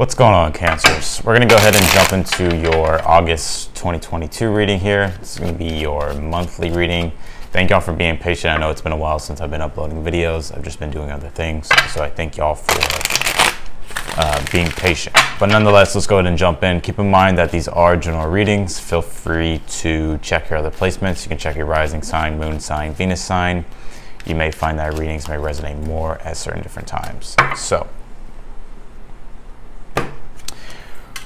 What's going on, Cancers? We're going to go ahead and jump into your August 2022 reading here. This is going to be your monthly reading. Thank y'all for being patient. I know it's been a while since I've been uploading videos. I've just been doing other things. So I thank y'all for being patient. But nonetheless, let's go ahead and jump in. Keep in mind that these are general readings. Feel free to check your other placements. You can check your rising sign, moon sign, Venus sign. You may find that readings may resonate more at certain different times. So,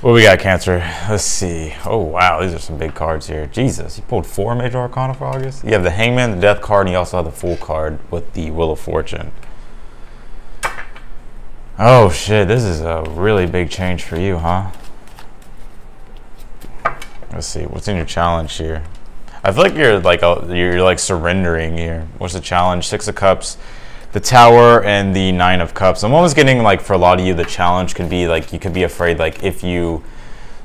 what we got, Cancer? Let's see. Oh, wow. These are some big cards here. Jesus, you pulled 4 major arcana for August? You have the Hangman, the Death card, and you also have the Fool card with the Wheel of Fortune. Oh, shit. This is a really big change for you, huh? Let's see. What's in your challenge here? I feel like you're like surrendering here. What's the challenge? 6 of Cups, the Tower, and the 9 of Cups. I'm almost getting like, for a lot of you, the challenge could be like, you could be afraid like if you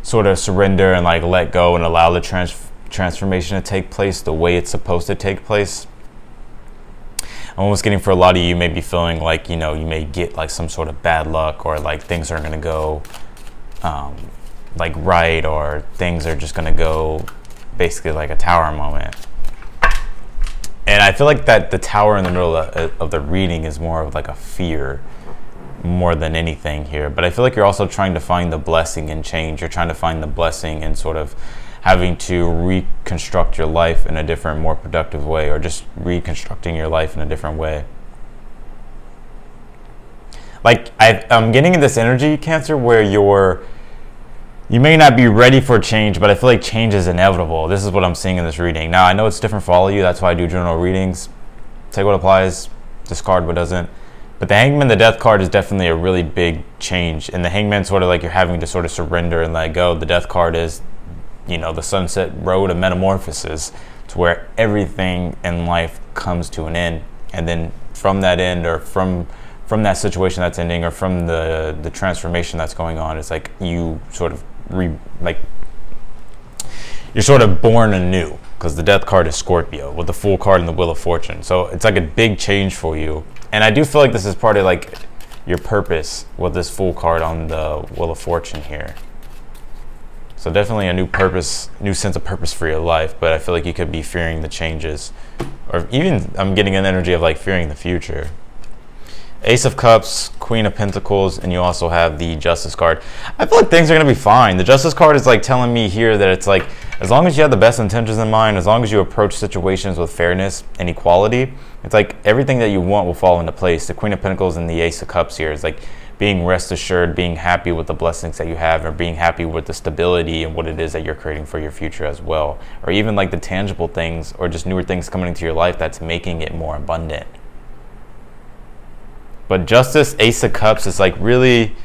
sort of surrender and like let go and allow the transformation to take place the way it's supposed to take place. I'm almost getting, for a lot of you, may be feeling like, you know, you may get like some sort of bad luck, or like things aren't going to go like right, or things are just going to go basically like a Tower moment. And I feel like that the Tower in the middle of the reading is more of like a fear more than anything here. But I feel like you're also trying to find the blessing in change. You're trying to find the blessing in sort of having to reconstruct your life in a different, more productive way, or just reconstructing your life in a different way. Like I'm getting this energy, Cancer, where you may not be ready for change, but I feel like change is inevitable. This is what I'm seeing in this reading. Now, I know it's different for all of you. That's why I do general readings. Take what applies, discard what doesn't. But the Hangman, the Death card, is definitely a really big change. And the Hangman, sort of like you're having to sort of surrender and let go. The Death card is, you know, the sunset road of metamorphosis, to where everything in life comes to an end. And then from that end, or from that situation that's ending, or from the transformation that's going on, it's like you sort of you're sort of born anew, because the Death card is Scorpio with the Fool card and the Wheel of Fortune. So it's like a big change for you. And I do feel like this is part of like your purpose with this Fool card on the Wheel of Fortune here. So definitely a new purpose, new sense of purpose for your life. But I feel like you could be fearing the changes, or even I'm getting an energy of like fearing the future. Ace of Cups, Queen of Pentacles, and you also have the Justice card. I feel like things are going to be fine. The Justice card is like telling me here that it's like, as long as you have the best intentions in mind, as long as you approach situations with fairness and equality, it's like everything that you want will fall into place. The Queen of Pentacles and the Ace of Cups here is like being rest assured, being happy with the blessings that you have, or being happy with the stability and what it is that you're creating for your future as well. Or even like the tangible things, or just newer things coming into your life that's making it more abundant. But Justice, Ace of Cups is like really,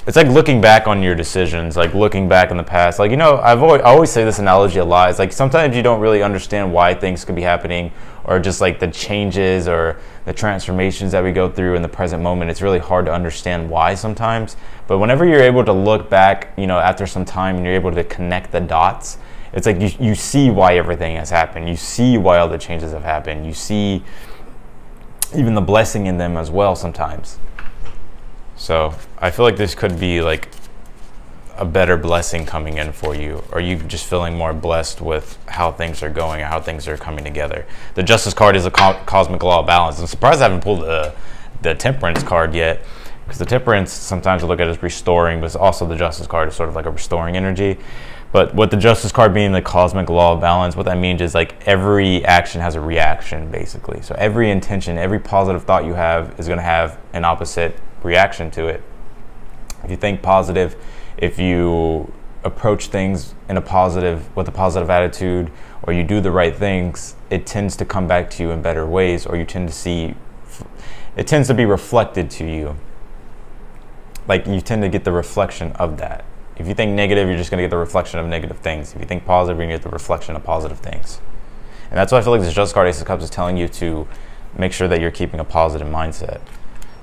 it's like looking back on your decisions, like looking back in the past. Like, you know, I always say this analogy a lot. It's like sometimes you don't really understand why things could be happening, or just like the changes or the transformations that we go through in the present moment. It's really hard to understand why sometimes. But whenever you're able to look back, you know, after some time, and you're able to connect the dots, it's like you see why everything has happened. You see why all the changes have happened. You see even the blessing in them as well sometimes. So I feel like this could be like a better blessing coming in for you, or you just feeling more blessed with how things are going, or how things are coming together. The Justice card is a cosmic law of balance. I'm surprised I haven't pulled the Temperance card yet, because the Temperance sometimes I look at as restoring, but also the Justice card is sort of like a restoring energy. But with the Justice card being the cosmic law of balance, what that means is like every action has a reaction, basically. So every intention, every positive thought you have is going to have an opposite reaction to it. If you think positive, if you approach things in with a positive attitude, or you do the right things, it tends to come back to you in better ways, or you tend to see, it tends to be reflected to you. Like you tend to get the reflection of that. If you think negative, you're just going to get the reflection of negative things. If you think positive, you're going to get the reflection of positive things. And that's why I feel like this Justice card, Ace of Cups, is telling you to make sure that you're keeping a positive mindset.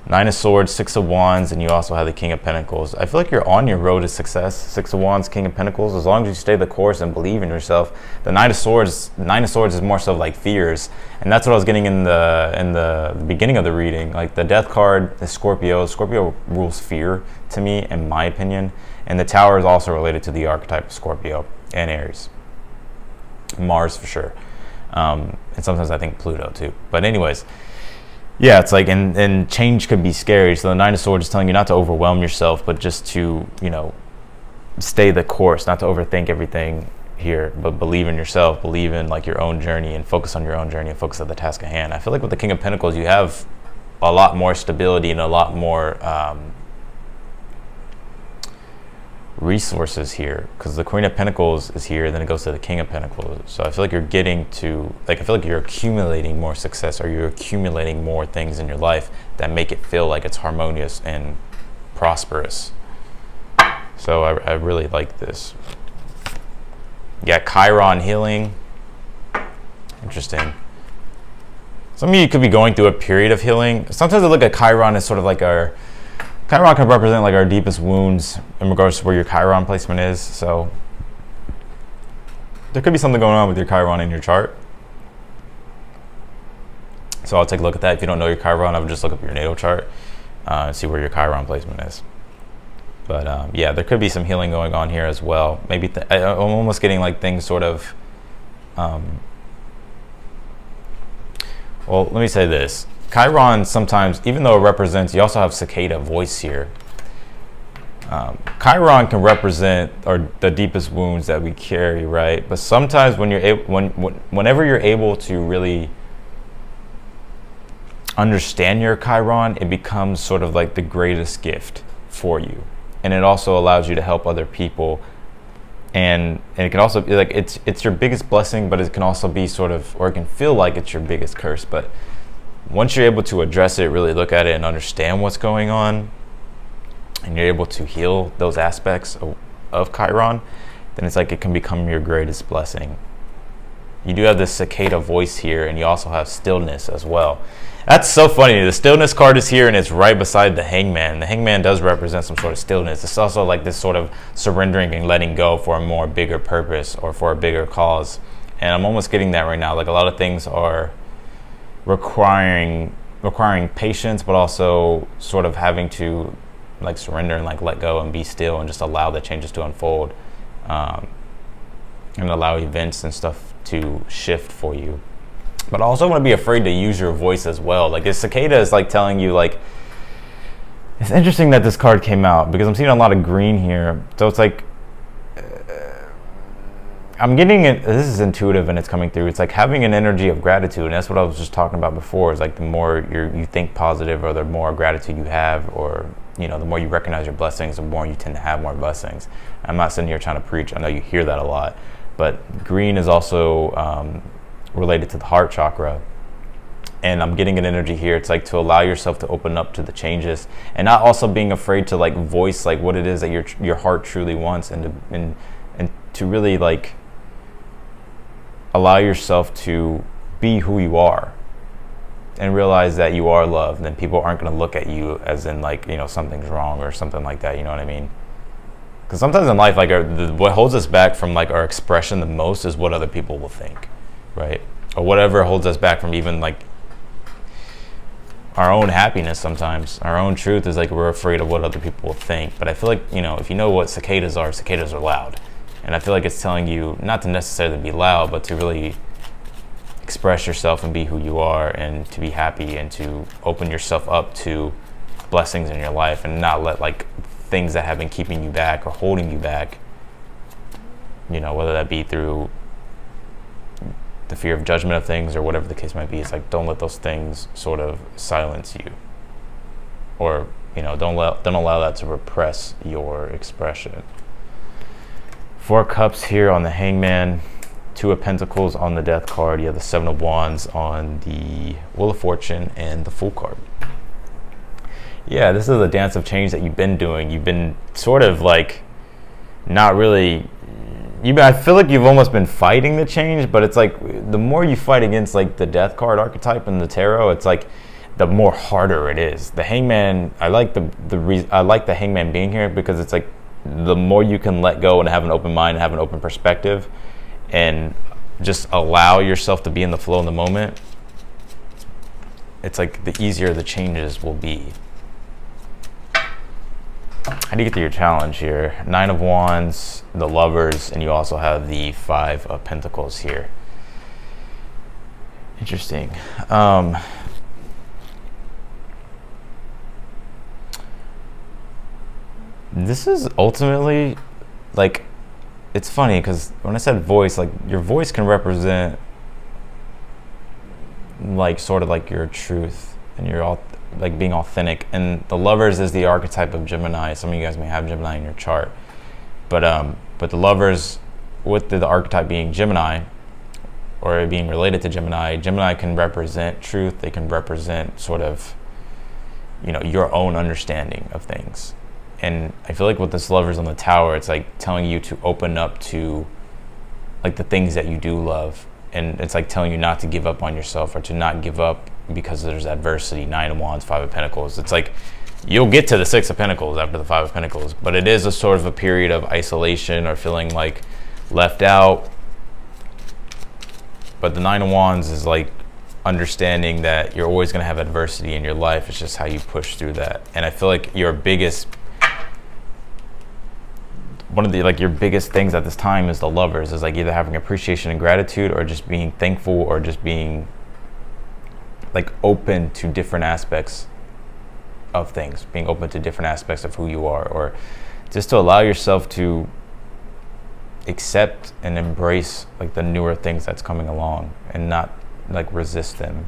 Nine of Swords, Six of Wands, and you also have the King of Pentacles. I feel like you're on your road to success. Six of Wands, King of Pentacles. As long as you stay the course and believe in yourself. The Nine of Swords is more so like fears, and that's what I was getting in the beginning of the reading. Like the Death card, the Scorpio. Scorpio rules fear to me, in my opinion, and the Tower is also related to the archetype of Scorpio and Aries. Mars for sure, and sometimes I think Pluto too. But anyways. Yeah, it's like, and change could be scary. So the Nine of Swords is telling you not to overwhelm yourself, but just to, you know, stay the course, not to overthink everything here, but believe in yourself, believe in like your own journey and focus on your own journey and focus on the task at hand. I feel like with the King of Pentacles, you have a lot more stability and a lot more resources here, because the Queen of Pentacles is here, then it goes to the King of Pentacles. So I feel like you're getting to, like, I feel like you're accumulating more success, or you're accumulating more things in your life that make it feel like it's harmonious and prosperous. So I really like this. Yeah, Chiron healing. Interesting. Some of you could be going through a period of healing. Sometimes I look at Chiron as sort of like our, Chiron can represent like our deepest wounds in regards to where your Chiron placement is. So there could be something going on with your Chiron in your chart. So I'll take a look at that. If you don't know your Chiron, I would just look up your natal chart and see where your Chiron placement is. But yeah, there could be some healing going on here as well. Maybe I'm almost getting like things sort of, well, let me say this. Chiron sometimes, even though it represents, you also have cicada voice here. Chiron can represent the deepest wounds that we carry, right? But sometimes when you're whenever you're able to really understand your Chiron, it becomes sort of like the greatest gift for you, and it also allows you to help other people. And it can also be like it's your biggest blessing, but it can also be sort of, or it can feel like it's your biggest curse. But once you're able to address it, really look at it and understand what's going on, and you're able to heal those aspects of Chiron, then it's like it can become your greatest blessing. You do have this cicada voice here, and you also have stillness as well. That's so funny. The stillness card is here, and it's right beside the Hangman. The Hangman does represent some sort of stillness. It's also like this sort of surrendering and letting go for a more bigger purpose or for a bigger cause. And I'm almost getting that right now. Like a lot of things are requiring patience, but also sort of having to like surrender and like let go and be still and just allow the changes to unfold, and allow events and stuff to shift for you. But I also want to be afraid to use your voice as well. Like, this cicada is like telling you, like, it's interesting that this card came out because I'm seeing a lot of green here. So it's like, I'm getting it, this is intuitive and it's coming through. It's like having an energy of gratitude, and that's what I was just talking about before. Is like the more you think positive, or the more gratitude you have, or you know, the more you recognize your blessings, the more you tend to have more blessings. I'm not sitting here trying to preach. I know you hear that a lot, but green is also related to the heart chakra, and I'm getting an energy here. It's like to allow yourself to open up to the changes, and not also being afraid to like voice like what it is that your heart truly wants, and to really like allow yourself to be who you are and realize that you are loved, and people aren't going to look at you as in like, you know, something's wrong or something like that. You know what I mean? Because sometimes in life, like what holds us back from like our expression the most is what other people will think, right? Or whatever holds us back from even like our own happiness. Sometimes our own truth is like we're afraid of what other people will think. But I feel like, you know, if you know what cicadas are loud. And I feel like it's telling you not to necessarily be loud, but to really express yourself and be who you are, and to be happy, and to open yourself up to blessings in your life, and not let like things that have been keeping you back or holding you back, you know, whether that be through the fear of judgment of things or whatever the case might be. It's like, don't let those things sort of silence you, or, you know, don't allow that to repress your expression. Four Cups here on the Hangman, Two of Pentacles on the Death card. You have the Seven of Wands on the Wheel of Fortune and the Fool card. Yeah, this is a dance of change that you've been doing. You've been sort of like not really, I feel like you've almost been fighting the change, but it's like the more you fight against like the Death card archetype in the tarot, it's like the more harder it is. The Hangman, I like the Hangman being here because it's like the more you can let go and have an open mind and have an open perspective and just allow yourself to be in the flow in the moment, it's like the easier the changes will be. How do you get to your challenge here? 9 of Wands, the Lovers, and you also have the 5 of Pentacles here. Interesting. This is ultimately, like, it's funny because when I said voice, like, your voice can represent, like, sort of like your truth and your all, like, being authentic. And the Lovers is the archetype of Gemini. Some of you guys may have Gemini in your chart, but the Lovers, with the archetype being Gemini, or being related to Gemini, Gemini can represent truth. They can represent sort of, you know, your own understanding of things. And I feel like with this Lovers on the Tower, it's like telling you to open up to, like, the things that you do love. And it's like telling you not to give up on yourself, or to not give up because there's adversity. 9 of Wands, 5 of Pentacles. It's like you'll get to the 6 of Pentacles after the 5 of Pentacles, but it is a sort of a period of isolation or feeling like left out. But the 9 of Wands is like understanding that you're always going to have adversity in your life. It's just how you push through that. And I feel like your biggest, one of the, like, your biggest things at this time is the Lovers, is like either having appreciation and gratitude, or just being thankful, or just being like open to different aspects of things, being open to different aspects of who you are, or just to allow yourself to accept and embrace, like, the newer things that's coming along and not, like, resist them.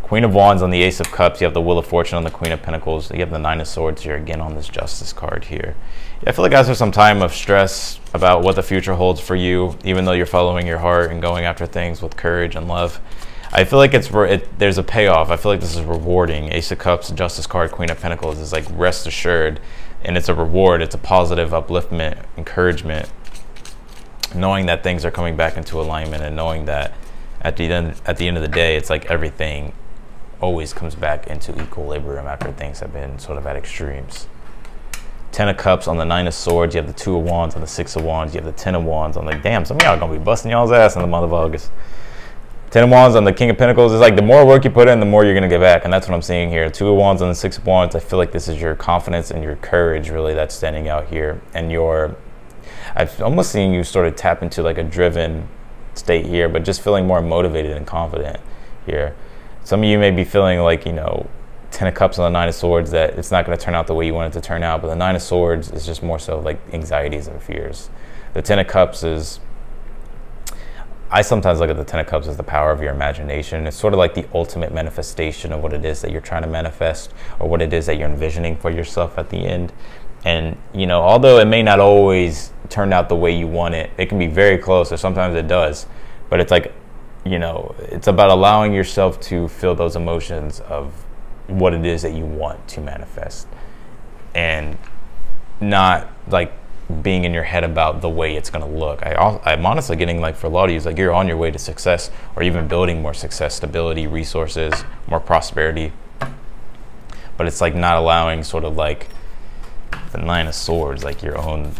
Queen of Wands on the Ace of Cups. You have the Wheel of Fortune on the Queen of Pentacles. You have the 9 of Swords here again on this Justice card here. Yeah, I feel like after some time of stress about what the future holds for you, even though you're following your heart and going after things with courage and love, I feel like there's a payoff. I feel like this is rewarding. Ace of Cups, Justice card, Queen of Pentacles is like rest assured, and it's a reward. It's a positive upliftment, encouragement, knowing that things are coming back into alignment, and knowing that at the end of the day, it's like everything always comes back into equilibrium after things have been sort of at extremes. 10 of Cups on the 9 of Swords. You have the 2 of Wands on the 6 of Wands. You have the 10 of Wands on the, damn, some of y'all gonna be busting y'all's ass in the month of August. 10 of Wands on the King of Pentacles. Is like the more work you put in, the more you're gonna get back, and that's what I'm seeing here. 2 of Wands on the 6 of Wands. I feel like this is your confidence and your courage really that's standing out here, and I've almost seen you sort of tap into like a driven state here, but just feeling more motivated and confident here. Some of you may be feeling like, you know, 10 of Cups on the 9 of Swords, that it's not going to turn out the way you want it to turn out, but the 9 of Swords is just more so like anxieties and fears. The 10 of Cups is, I sometimes look at the 10 of Cups as the power of your imagination. It's sort of like the ultimate manifestation of what it is that you're trying to manifest, or what it is that you're envisioning for yourself at the end. And, you know, although it may not always turn out the way you want it, it can be very close, or sometimes it does. But it's like, you know, it's about allowing yourself to feel those emotions of what it is that you want to manifest, and not like being in your head about the way it's going to look. I'm honestly getting, like, for a lot of you, it's like you're on your way to success, or even building more success, stability, resources, more prosperity. But it's like not allowing sort of like the 9 of Swords, like your own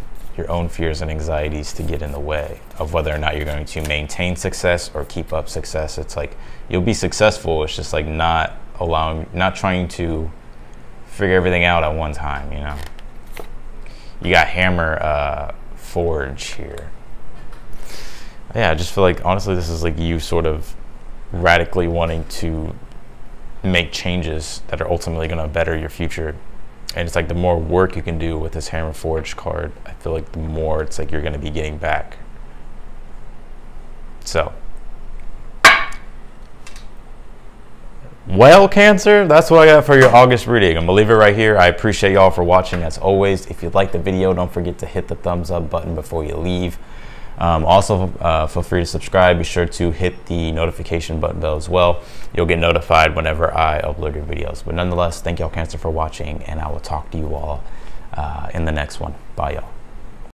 fears and anxieties to get in the way of whether or not you're going to maintain success or keep up success. It's like you'll be successful. It's just like not trying to figure everything out at one time, you know. You got Hammer Forge here. Yeah, I just feel like, honestly, this is like you sort of radically wanting to make changes that are ultimately going to better your future. And it's like the more work you can do with this Hammer Forge card, I feel like the more it's like you're going to be getting back. So, well, Cancer, that's what I got for your August reading. I'm going to leave it right here. I appreciate y'all for watching as always. If you liked the video, don't forget to hit the thumbs up button before you leave. Also, feel free to subscribe. Be sure to hit the notification button bell as well. You'll get notified whenever I upload your videos. But nonetheless, thank y'all, Cancer, for watching, and I will talk to you all in the next one. Bye, y'all.